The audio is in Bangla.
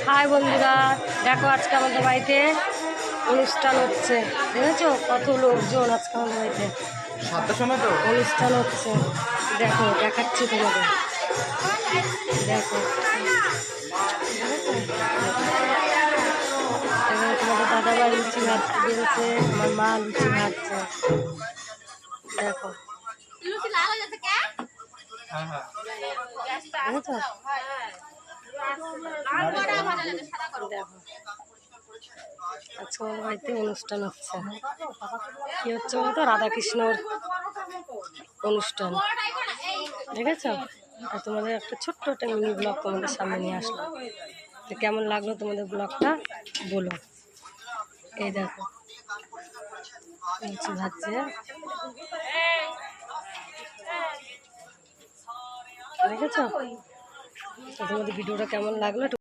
হাই বন্ধুরা, দেখো আজকে আমাদের বাড়িতে অনুষ্ঠান হচ্ছে। দেখেছো কত লোকজন আজকে আমাদের বাড়িতে অনুষ্ঠান হচ্ছে। দেখো দেখাচ্ছি তোমাদের, দেখো এবার তোমাদের দাদাভাই লুচি ভাত দিয়েছে, আমার মা লুচি ভাজছে। দেখো দেখো আজকে আমার বাড়িতে অনুষ্ঠান হচ্ছে। কি হচ্ছে বলতো, রাধাকৃষ্ণর অনুষ্ঠান, দেখেছ? আর তোমাদের একটা ছোট্ট একটা মিনি ব্লগ তোমাদের সামনে নিয়ে আসলাম। তো কেমন লাগলো তোমাদের ব্লগটা বলো। এই দেখো লুচি ভাজছে, দেখেছ? তো তোমাদের ভিডিওটা কেমন লাগলো